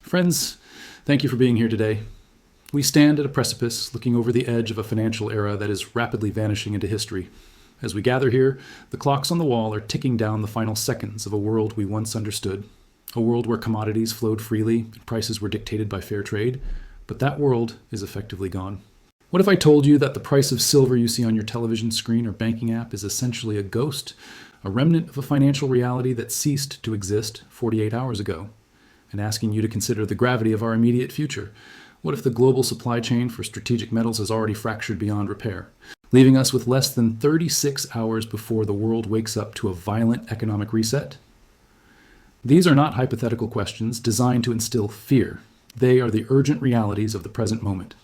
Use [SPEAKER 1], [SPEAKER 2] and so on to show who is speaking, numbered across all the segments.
[SPEAKER 1] Friends, thank you for being here today. We stand at a precipice looking over the edge of a financial era that is rapidly vanishing into history. As we gather here, the clocks on the wall are ticking down the final seconds of a world we once understood, a world where commodities flowed freely and prices were dictated by fair trade, but that world is effectively gone. What if I told you that the price of silver you see on your television screen or banking app is essentially a ghost, a remnant of a financial reality that ceased to exist 48 hours ago? And asking you to consider the gravity of our immediate future. What if the global supply chain for strategic metals has already fractured beyond repair, leaving us with less than 36 hours before the world wakes up to a violent economic reset? These are not hypothetical questions designed to instill fear. They are the urgent realities of the present moment.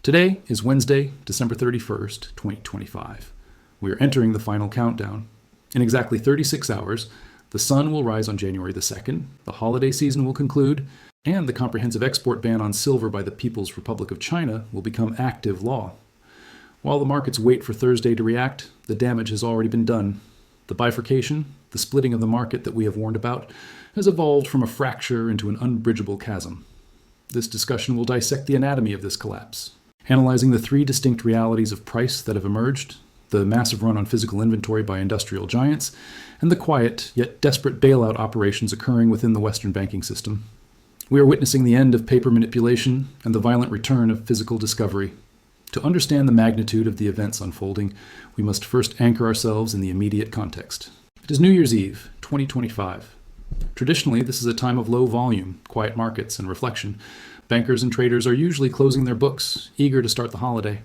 [SPEAKER 1] Today is Wednesday, December 31st, 2025. We are entering the final countdown. In exactly 36 hours, the sun will rise on January the 2nd, the holiday season will conclude, and the comprehensive export ban on silver by the People's Republic of China will become active law. While the markets wait for Thursday to react, the damage has already been done. The bifurcation, the splitting of the market that we have warned about, has evolved from a fracture into an unbridgeable chasm. This discussion will dissect the anatomy of this collapse, analyzing the three distinct realities of price that have emerged: the massive run on physical inventory by industrial giants, and the quiet yet desperate bailout operations occurring within the Western banking system. We are witnessing the end of paper manipulation and the violent return of physical discovery. To understand the magnitude of the events unfolding, we must first anchor ourselves in the immediate context. It is New Year's Eve, 2025. Traditionally, this is a time of low volume, quiet markets, and reflection. Bankers and traders are usually closing their books, eager to start the holiday.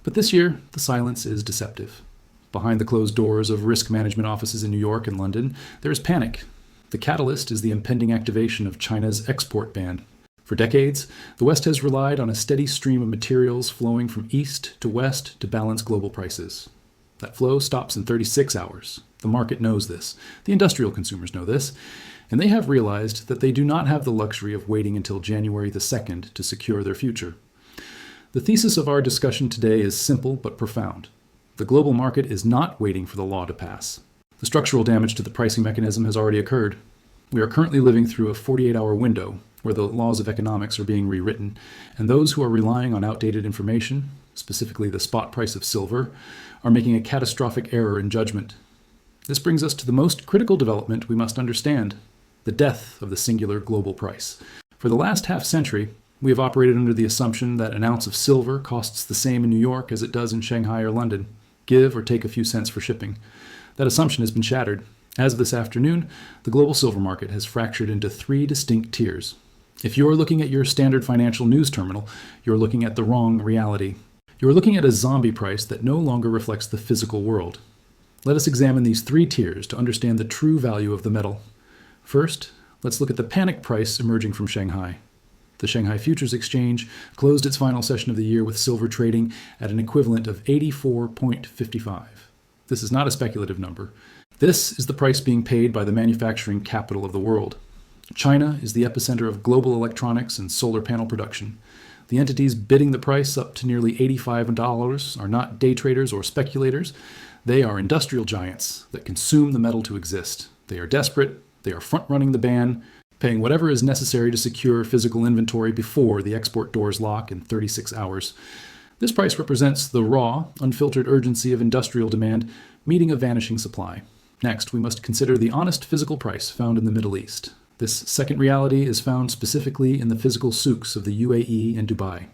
[SPEAKER 1] But this year, the silence is deceptive. Behind the closed doors of risk management offices in New York and London, there is panic. The catalyst is the impending activation of China's export ban. For decades, the West has relied on a steady stream of materials flowing from east to west to balance global prices. That flow stops in 36 hours. The market knows this. The industrial consumers know this. And they have realized that they do not have the luxury of waiting until January the 2nd to secure their future. The thesis of our discussion today is simple but profound. The global market is not waiting for the law to pass. The structural damage to the pricing mechanism has already occurred. We are currently living through a 48-hour window where the laws of economics are being rewritten, and those who are relying on outdated information, specifically the spot price of silver, are making a catastrophic error in judgment. This brings us to the most critical development we must understand: the death of the singular global price. For the last half-century, we have operated under the assumption that an ounce of silver costs the same in New York as it does in Shanghai or London. Give or take a few cents for shipping. That assumption has been shattered. As of this afternoon, the global silver market has fractured into three distinct tiers. If you're looking at your standard financial news terminal, you're looking at the wrong reality. You're looking at a zombie price that no longer reflects the physical world. Let us examine these three tiers to understand the true value of the metal. First, let's look at the panic price emerging from Shanghai. The Shanghai Futures Exchange closed its final session of the year with silver trading at an equivalent of 84.55. This is not a speculative number. This is the price being paid by the manufacturing capital of the world. China is the epicenter of global electronics and solar panel production. The entities bidding the price up to nearly $85 are not day traders or speculators. They are industrial giants that consume the metal to exist. They are desperate. They are front-running the ban, paying whatever is necessary to secure physical inventory before the export doors lock in 36 hours. This price represents the raw, unfiltered urgency of industrial demand meeting a vanishing supply. Next, we must consider the honest physical price found in the Middle East. This second reality is found specifically in the physical souks of the UAE and Dubai.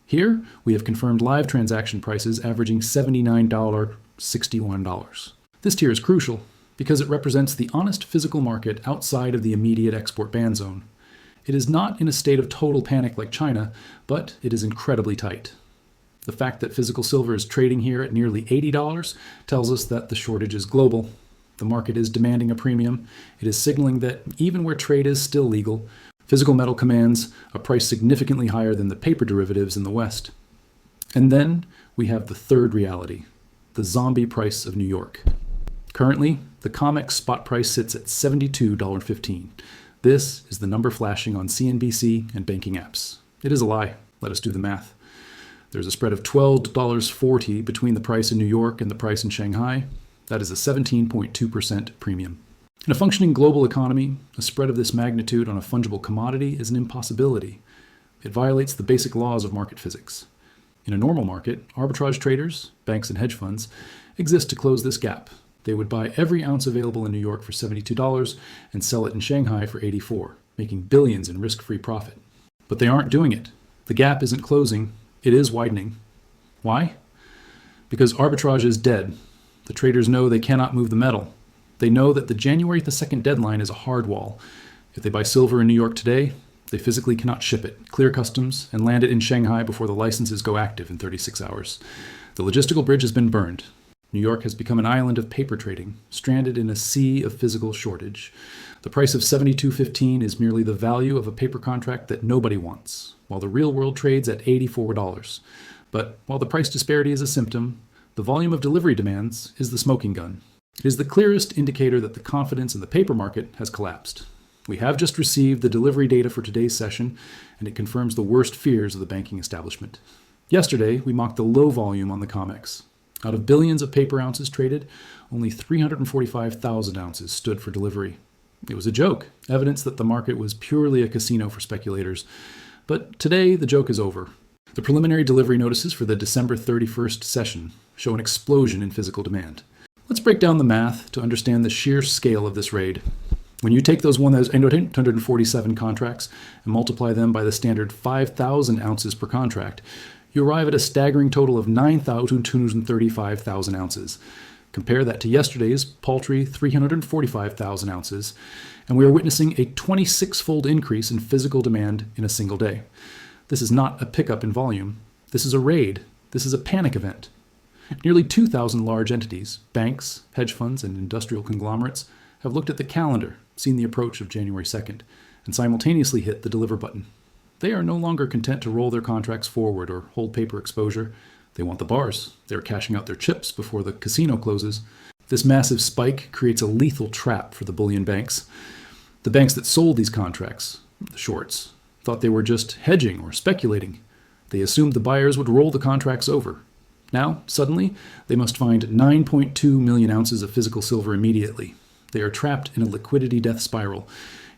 [SPEAKER 1] Here, we have confirmed live transaction prices averaging $79.61. This tier is crucial because it represents the honest physical market outside of the immediate export ban zone. It is not in a state of total panic like China, but it is incredibly tight. The fact that physical silver is trading here at nearly $80 tells us that the shortage is global. The market is demanding a premium. It is signaling that even where trade is still legal, physical metal commands a price significantly higher than the paper derivatives in the West. And then we have the third reality, the zombie price of New York. Currently, the COMEX spot price sits at $72.15. This is the number flashing on CNBC and banking apps. It is a lie. Let us do the math. There's a spread of $12.40 between the price in New York and the price in Shanghai. That is a 17.2% premium. In a functioning global economy, a spread of this magnitude on a fungible commodity is an impossibility. It violates the basic laws of market physics. In a normal market, arbitrage traders, banks and hedge funds, exist to close this gap. They would buy every ounce available in New York for $72 and sell it in Shanghai for $84, making billions in risk-free profit. But they aren't doing it. The gap isn't closing, it is widening. Why? Because arbitrage is dead. The traders know they cannot move the metal. They know that the January 2nd deadline is a hard wall. If they buy silver in New York today, they physically cannot ship it, clear customs, and land it in Shanghai before the licenses go active in 36 hours. The logistical bridge has been burned. New York has become an island of paper trading, stranded in a sea of physical shortage. The price of $72.15 is merely the value of a paper contract that nobody wants, while the real world trades at $84. But while the price disparity is a symptom, the volume of delivery demands is the smoking gun. It is the clearest indicator that the confidence in the paper market has collapsed. We have just received the delivery data for today's session, and it confirms the worst fears of the banking establishment. Yesterday, we mocked the low volume on the COMEX. Out of billions of paper ounces traded, only 345,000 ounces stood for delivery. It was a joke, evidence that the market was purely a casino for speculators. But today, the joke is over. The preliminary delivery notices for the December 31st session show an explosion in physical demand. Let's break down the math to understand the sheer scale of this raid. When you take those 1,847 contracts and multiply them by the standard 5,000 ounces per contract, you arrive at a staggering total of 9,235,000 ounces. Compare that to yesterday's paltry 345,000 ounces, and we are witnessing a 26-fold increase in physical demand in a single day. This is not a pickup in volume. This is a raid. This is a panic event. Nearly 2,000 large entities, banks, hedge funds, and industrial conglomerates have looked at the calendar, seen the approach of January 2nd, and simultaneously hit the deliver button. They are no longer content to roll their contracts forward or hold paper exposure. They want the bars. They are cashing out their chips before the casino closes. This massive spike creates a lethal trap for the bullion banks. The banks that sold these contracts, the shorts, thought they were just hedging or speculating. They assumed the buyers would roll the contracts over. Now, suddenly, they must find 9.2 million ounces of physical silver immediately. They are trapped in a liquidity death spiral.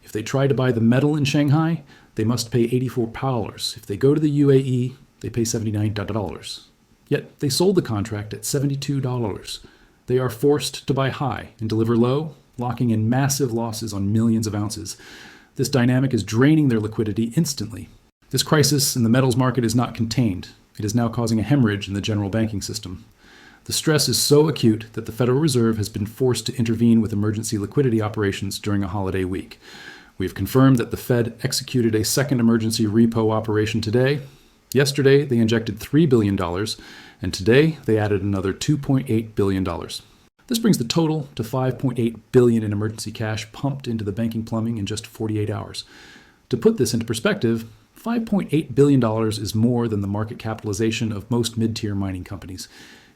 [SPEAKER 1] If they try to buy the metal in Shanghai, they must pay $84. If they go to the UAE, they pay $79. Yet they sold the contract at $72. They are forced to buy high and deliver low, locking in massive losses on millions of ounces. This dynamic is draining their liquidity instantly. This crisis in the metals market is not contained. It is now causing a hemorrhage in the general banking system. The stress is so acute that the Federal Reserve has been forced to intervene with emergency liquidity operations during a holiday week. We have confirmed that the Fed executed a second emergency repo operation today. Yesterday, they injected $3 billion, and today they added another $2.8 billion. This brings the total to $5.8 billion in emergency cash pumped into the banking plumbing in just 48 hours. To put this into perspective, $5.8 billion is more than the market capitalization of most mid-tier mining companies.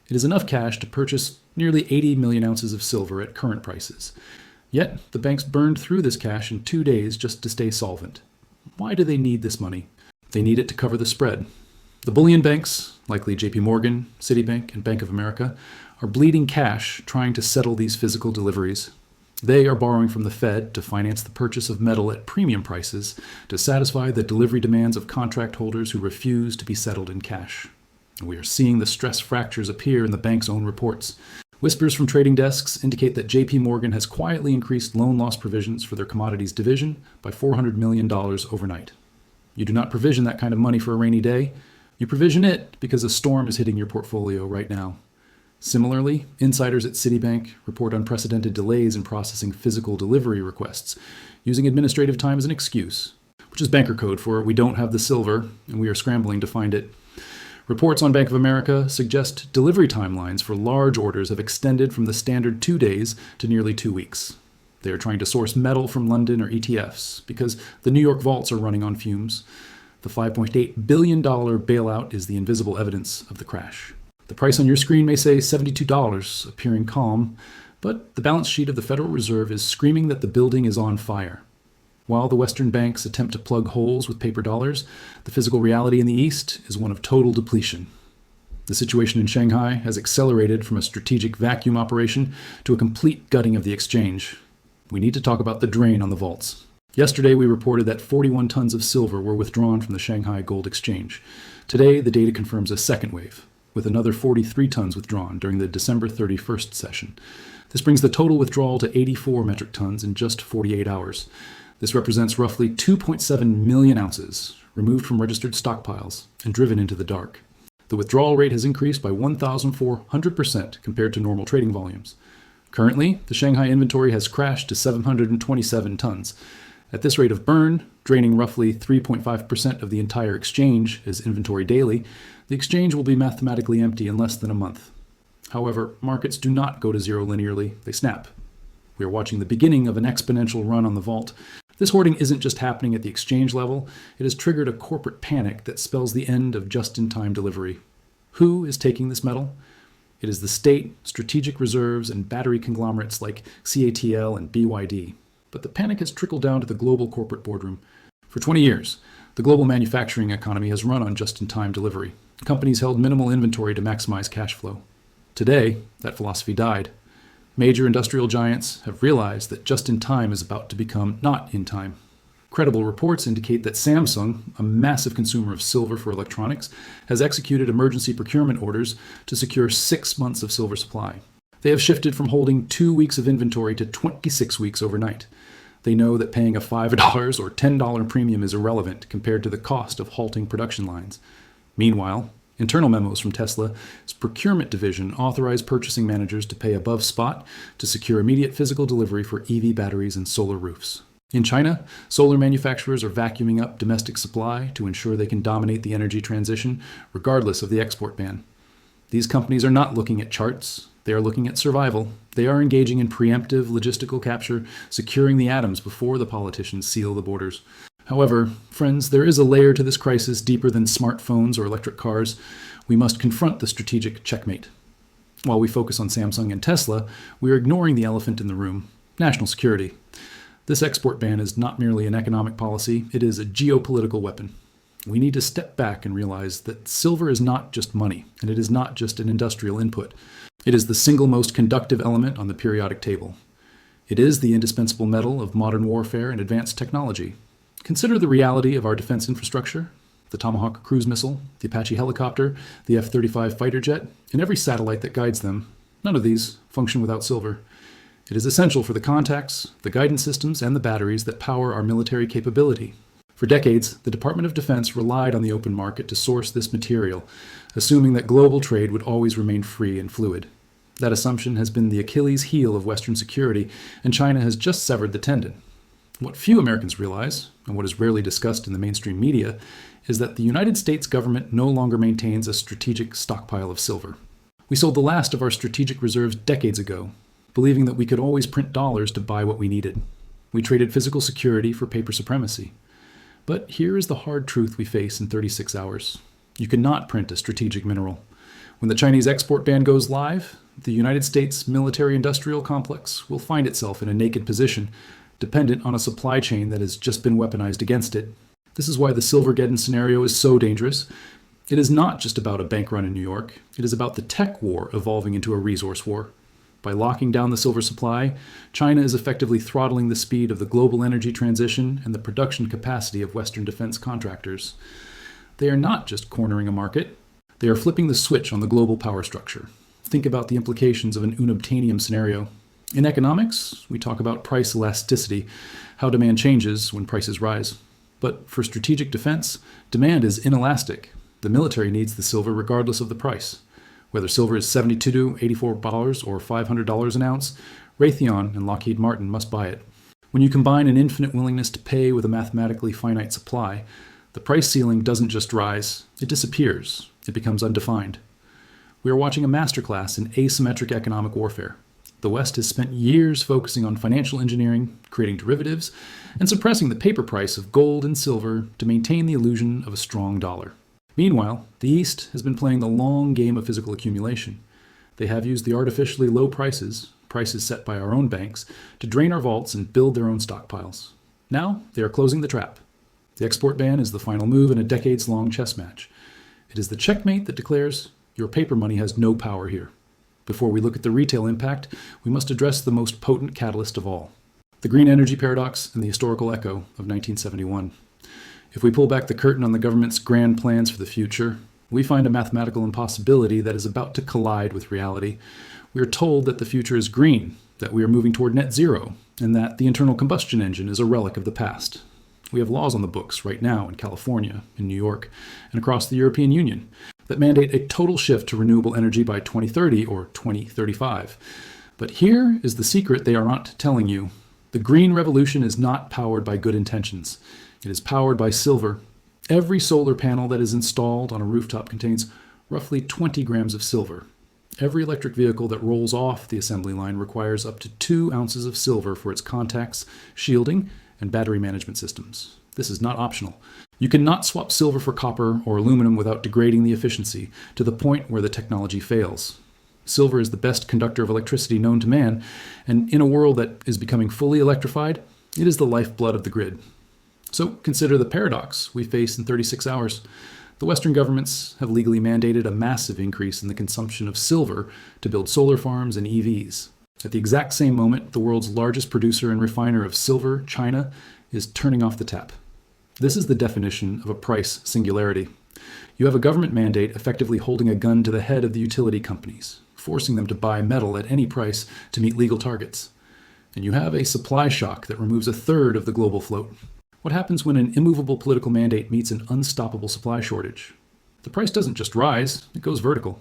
[SPEAKER 1] It is enough cash to purchase nearly 80 million ounces of silver at current prices. Yet, the banks burned through this cash in 2 days just to stay solvent. Why do they need this money? They need it to cover the spread. The bullion banks, likely JP Morgan, Citibank, and Bank of America, are bleeding cash trying to settle these physical deliveries. They are borrowing from the Fed to finance the purchase of metal at premium prices to satisfy the delivery demands of contract holders who refuse to be settled in cash. And we are seeing the stress fractures appear in the bank's own reports. Whispers from trading desks indicate that JP Morgan has quietly increased loan loss provisions for their commodities division by $400 million overnight. You do not provision that kind of money for a rainy day. You provision it because a storm is hitting your portfolio right now. Similarly, insiders at Citibank report unprecedented delays in processing physical delivery requests, using administrative time as an excuse, which is banker code for we don't have the silver and we are scrambling to find it. Reports on Bank of America suggest delivery timelines for large orders have extended from the standard 2 days to nearly 2 weeks. They are trying to source metal from London or ETFs because the New York vaults are running on fumes. The $5.8 billion bailout is the invisible evidence of the crash. The price on your screen may say $72, appearing calm, but the balance sheet of the Federal Reserve is screaming that the building is on fire. While the Western banks attempt to plug holes with paper dollars, the physical reality in the East is one of total depletion. The situation in Shanghai has accelerated from a strategic vacuum operation to a complete gutting of the exchange. We need to talk about the drain on the vaults. Yesterday, we reported that 41 tons of silver were withdrawn from the Shanghai Gold Exchange. Today, the data confirms a second wave, with another 43 tons withdrawn during the December 31st session. This brings the total withdrawal to 84 metric tons in just 48 hours. This represents roughly 2.7 million ounces removed from registered stockpiles and driven into the dark. The withdrawal rate has increased by 1,400% compared to normal trading volumes. Currently, the Shanghai inventory has crashed to 727 tons. At this rate of burn, draining roughly 3.5% of the entire exchange as inventory daily, the exchange will be mathematically empty in less than a month. However, markets do not go to zero linearly, they snap. We are watching the beginning of an exponential run on the vault. This hoarding isn't just happening at the exchange level, it has triggered a corporate panic that spells the end of just-in-time delivery. Who is taking this metal? It is the state, strategic reserves, and battery conglomerates like CATL and BYD. But the panic has trickled down to the global corporate boardroom. For 20 years, the global manufacturing economy has run on just-in-time delivery. Companies held minimal inventory to maximize cash flow. Today, that philosophy died. Major industrial giants have realized that just-in-time is about to become not in time. Credible reports indicate that Samsung, a massive consumer of silver for electronics, has executed emergency procurement orders to secure 6 months of silver supply. They have shifted from holding 2 weeks of inventory to 26 weeks overnight. They know that paying a $5 or $10 premium is irrelevant compared to the cost of halting production lines. Meanwhile, internal memos from Tesla's procurement division authorize purchasing managers to pay above spot to secure immediate physical delivery for EV batteries and solar roofs. In China, solar manufacturers are vacuuming up domestic supply to ensure they can dominate the energy transition, regardless of the export ban. These companies are not looking at charts, they are looking at survival. They are engaging in preemptive logistical capture, securing the atoms before the politicians seal the borders. However, friends, there is a layer to this crisis deeper than smartphones or electric cars. We must confront the strategic checkmate. While we focus on Samsung and Tesla, we are ignoring the elephant in the room: national security. This export ban is not merely an economic policy, it is a geopolitical weapon. We need to step back and realize that silver is not just money, and it is not just an industrial input. It is the single most conductive element on the periodic table. It is the indispensable metal of modern warfare and advanced technology. Consider the reality of our defense infrastructure: the Tomahawk cruise missile, the Apache helicopter, the F-35 fighter jet, and every satellite that guides them. None of these function without silver. It is essential for the contacts, the guidance systems, and the batteries that power our military capability. For decades, the Department of Defense relied on the open market to source this material, assuming that global trade would always remain free and fluid. That assumption has been the Achilles heel of Western security, and China has just severed the tendon. What few Americans realize, and what is rarely discussed in the mainstream media, is that the United States government no longer maintains a strategic stockpile of silver. We sold the last of our strategic reserves decades ago, believing that we could always print dollars to buy what we needed. We traded physical security for paper supremacy. But here is the hard truth we face in 36 hours. You cannot print a strategic mineral. When the Chinese export ban goes live, the United States military-industrial complex will find itself in a naked position, dependent on a supply chain that has just been weaponized against it. This is why the Silvergeddon scenario is so dangerous. It is not just about a bank run in New York. It is about the tech war evolving into a resource war. By locking down the silver supply, China is effectively throttling the speed of the global energy transition and the production capacity of Western defense contractors. They are not just cornering a market. They are flipping the switch on the global power structure. Think about the implications of an unobtainium scenario. In economics, we talk about price elasticity, how demand changes when prices rise. But for strategic defense, demand is inelastic. The military needs the silver regardless of the price. Whether silver is $72 to $84 or $500 an ounce, Raytheon and Lockheed Martin must buy it. When you combine an infinite willingness to pay with a mathematically finite supply, the price ceiling doesn't just rise, it disappears. It becomes undefined. We are watching a masterclass in asymmetric economic warfare. The West has spent years focusing on financial engineering, creating derivatives, and suppressing the paper price of gold and silver to maintain the illusion of a strong dollar. Meanwhile, the East has been playing the long game of physical accumulation. They have used the artificially low prices set by our own banks, to drain our vaults and build their own stockpiles. Now, they are closing the trap. The export ban is the final move in a decades-long chess match. It is the checkmate that declares your paper money has no power here. Before we look at the retail impact, we must address the most potent catalyst of all. The green energy paradox and the historical echo of 1971. If we pull back the curtain on the government's grand plans for the future, we find a mathematical impossibility that is about to collide with reality. We are told that the future is green, that we are moving toward net zero, and that the internal combustion engine is a relic of the past. We have laws on the books right now in California, in New York, and across the European Union that mandate a total shift to renewable energy by 2030 or 2035. But here is the secret they are not telling you. The green revolution is not powered by good intentions. It is powered by silver. Every solar panel that is installed on a rooftop contains roughly 20 grams of silver. Every electric vehicle that rolls off the assembly line requires up to 2 ounces of silver for its contacts, shielding, and battery management systems. This is not optional. You cannot swap silver for copper or aluminum without degrading the efficiency to the point where the technology fails. Silver is the best conductor of electricity known to man, and in a world that is becoming fully electrified, it is the lifeblood of the grid. So consider the paradox we face in 36 hours. The Western governments have legally mandated a massive increase in the consumption of silver to build solar farms and EVs. At the exact same moment, the world's largest producer and refiner of silver, China, is turning off the tap. This is the definition of a price singularity. You have a government mandate effectively holding a gun to the head of the utility companies, forcing them to buy metal at any price to meet legal targets. And you have a supply shock that removes a third of the global float. What happens when an immovable political mandate meets an unstoppable supply shortage? The price doesn't just rise, it goes vertical.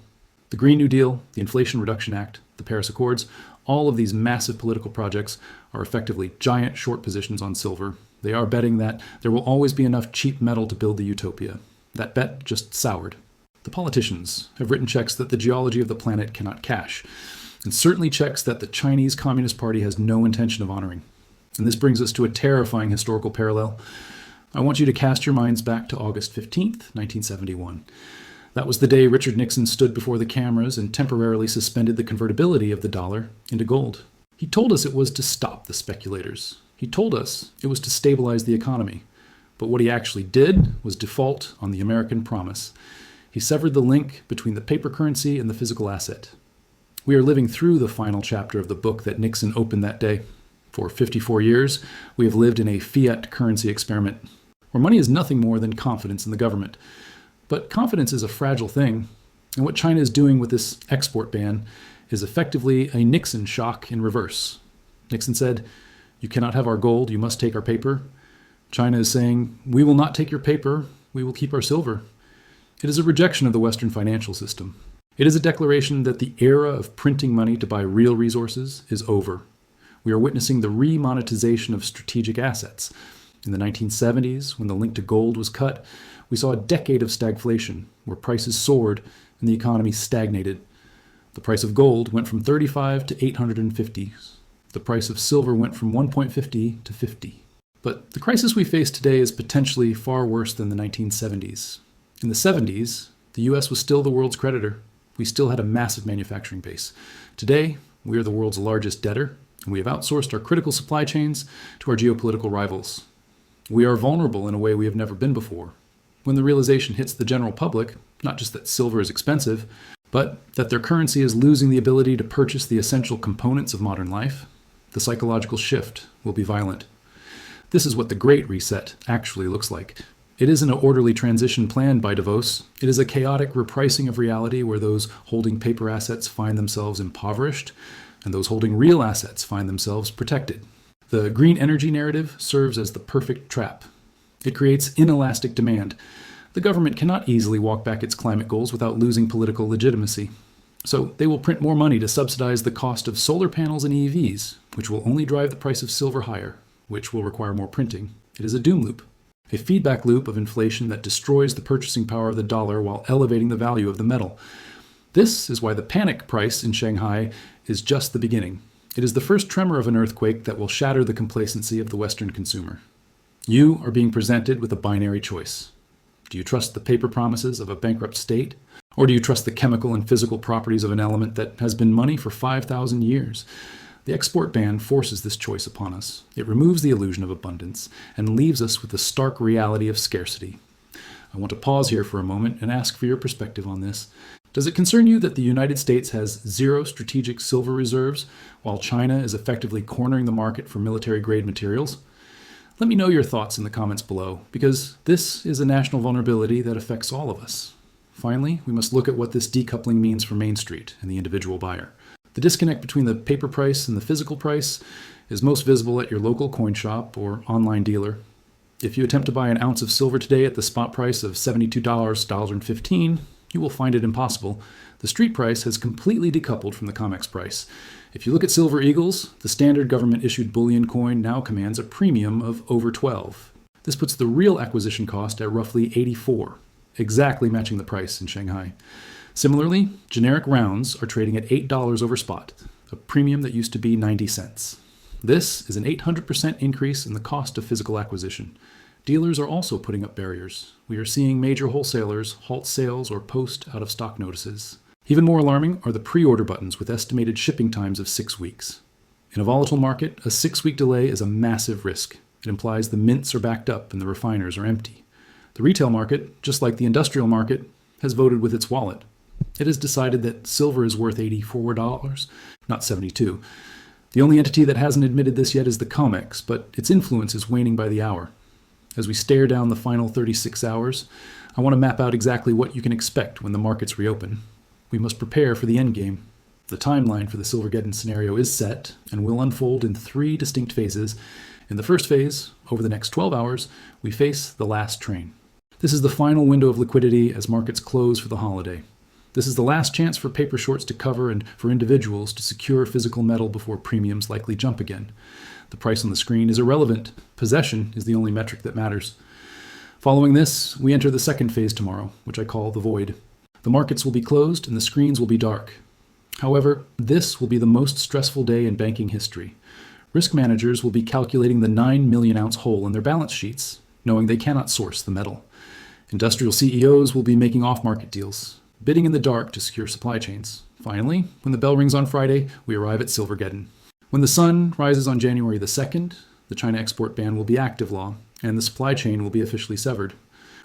[SPEAKER 1] The Green New Deal, the Inflation Reduction Act, the Paris Accords, all of these massive political projects are effectively giant short positions on silver. They are betting that there will always be enough cheap metal to build the utopia. That bet just soured. The politicians have written checks that the geology of the planet cannot cash, and certainly checks that the Chinese Communist Party has no intention of honoring. And this brings us to a terrifying historical parallel. I want you to cast your minds back to August 15th, 1971. That was the day Richard Nixon stood before the cameras and temporarily suspended the convertibility of the dollar into gold. He told us it was to stop the speculators. He told us it was to stabilize the economy. But what he actually did was default on the American promise. He severed the link between the paper currency and the physical asset. We are living through the final chapter of the book that Nixon opened that day. For 54 years, we have lived in a fiat currency experiment, where money is nothing more than confidence in the government. But confidence is a fragile thing, and what China is doing with this export ban is effectively a Nixon shock in reverse. Nixon said, "You cannot have our gold, you must take our paper." China is saying, "We will not take your paper, we will keep our silver." It is a rejection of the Western financial system. It is a declaration that the era of printing money to buy real resources is over. We are witnessing the remonetization of strategic assets. In the 1970s, when the link to gold was cut, we saw a decade of stagflation, where prices soared and the economy stagnated. The price of gold went from 35 to 850. The price of silver went from 1.50 to 50. But the crisis we face today is potentially far worse than the 1970s. In the 70s, the US was still the world's creditor. We still had a massive manufacturing base. Today, we are the world's largest debtor, and we have outsourced our critical supply chains to our geopolitical rivals. We are vulnerable in a way we have never been before. When the realization hits the general public, not just that silver is expensive, but that their currency is losing the ability to purchase the essential components of modern life, the psychological shift will be violent. This is what the Great Reset actually looks like. It isn't an orderly transition planned by Davos. It is a chaotic repricing of reality where those holding paper assets find themselves impoverished, and those holding real assets find themselves protected. The green energy narrative serves as the perfect trap. It creates inelastic demand. The government cannot easily walk back its climate goals without losing political legitimacy. So they will print more money to subsidize the cost of solar panels and EVs, which will only drive the price of silver higher, which will require more printing. It is a doom loop, a feedback loop of inflation that destroys the purchasing power of the dollar while elevating the value of the metal. This is why the panic price in Shanghai is just the beginning. It is the first tremor of an earthquake that will shatter the complacency of the Western consumer. You are being presented with a binary choice. Do you trust the paper promises of a bankrupt state? Or do you trust the chemical and physical properties of an element that has been money for 5,000 years? The export ban forces this choice upon us. It removes the illusion of abundance and leaves us with the stark reality of scarcity. I want to pause here for a moment and ask for your perspective on this. Does it concern you that the United States has zero strategic silver reserves, while China is effectively cornering the market for military-grade materials? Let me know your thoughts in the comments below, because this is a national vulnerability that affects all of us. Finally, we must look at what this decoupling means for Main Street and the individual buyer. The disconnect between the paper price and the physical price is most visible at your local coin shop or online dealer. If you attempt to buy an ounce of silver today at the spot price of $72.15, you will find it impossible. The street price has completely decoupled from the COMEX price. If you look at Silver Eagles, the standard government-issued bullion coin now commands a premium of over 12. This puts the real acquisition cost at roughly 84, exactly matching the price in Shanghai. Similarly, generic rounds are trading at $8 over spot, a premium that used to be 90 cents. This is an 800% increase in the cost of physical acquisition. Dealers are also putting up barriers. We are seeing major wholesalers halt sales or post out-of-stock notices. Even more alarming are the pre-order buttons with estimated shipping times of 6 weeks. In a volatile market, a 6-week delay is a massive risk. It implies the mints are backed up and the refiners are empty. The retail market, just like the industrial market, has voted with its wallet. It has decided that silver is worth $84, not $72. The only entity that hasn't admitted this yet is the COMEX, but its influence is waning by the hour. As we stare down the final 36 hours, I want to map out exactly what you can expect when the markets reopen. We must prepare for the endgame. The timeline for the Silvergeddon scenario is set and will unfold in 3 distinct phases. In the first phase, over the next 12 hours, we face the last train. This is the final window of liquidity as markets close for the holiday. This is the last chance for paper shorts to cover and for individuals to secure physical metal before premiums likely jump again. The price on the screen is irrelevant. Possession is the only metric that matters. Following this, we enter the second phase tomorrow, which I call the void. The markets will be closed and the screens will be dark. However, this will be the most stressful day in banking history. Risk managers will be calculating the 9 million ounce hole in their balance sheets, knowing they cannot source the metal. Industrial CEOs will be making off-market deals, bidding in the dark to secure supply chains. Finally, when the bell rings on Friday, we arrive at Silvergeddon. When the sun rises on January the 2nd, the China export ban will be active law, and the supply chain will be officially severed.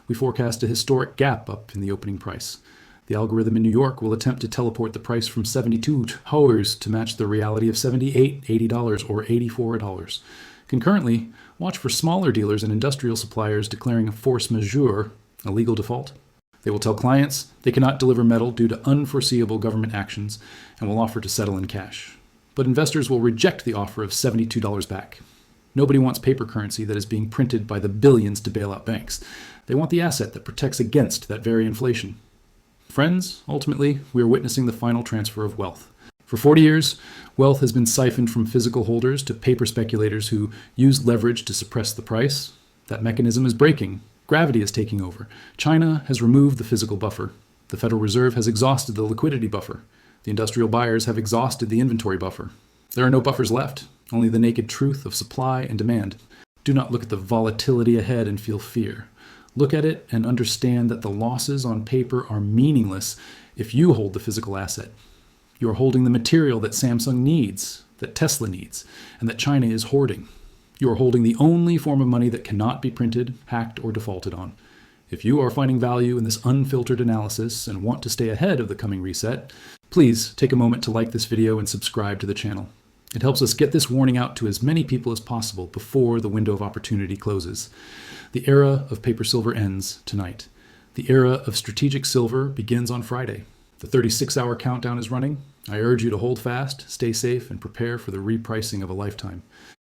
[SPEAKER 1] We forecast a historic gap up in the opening price. The algorithm in New York will attempt to teleport the price from $72 to match the reality of $78, $80, or $84. Concurrently, watch for smaller dealers and industrial suppliers declaring a force majeure, a legal default. They will tell clients they cannot deliver metal due to unforeseeable government actions and will offer to settle in cash. But investors will reject the offer of $72 back. Nobody wants paper currency that is being printed by the billions to bail out banks. They want the asset that protects against that very inflation. Friends, ultimately, we are witnessing the final transfer of wealth. For 40 years, wealth has been siphoned from physical holders to paper speculators who use leverage to suppress the price. That mechanism is breaking. Gravity is taking over. China has removed the physical buffer. The Federal Reserve has exhausted the liquidity buffer. The industrial buyers have exhausted the inventory buffer. There are no buffers left, only the naked truth of supply and demand. Do not look at the volatility ahead and feel fear. Look at it and understand that the losses on paper are meaningless if you hold the physical asset. You are holding the material that Samsung needs, that Tesla needs, and that China is hoarding. You are holding the only form of money that cannot be printed, hacked, or defaulted on. If you are finding value in this unfiltered analysis and want to stay ahead of the coming reset, please take a moment to like this video and subscribe to the channel. It helps us get this warning out to as many people as possible before the window of opportunity closes. The era of paper silver ends tonight. The era of strategic silver begins on Friday. The 36-hour countdown is running. I urge you to hold fast, stay safe, and prepare for the repricing of a lifetime.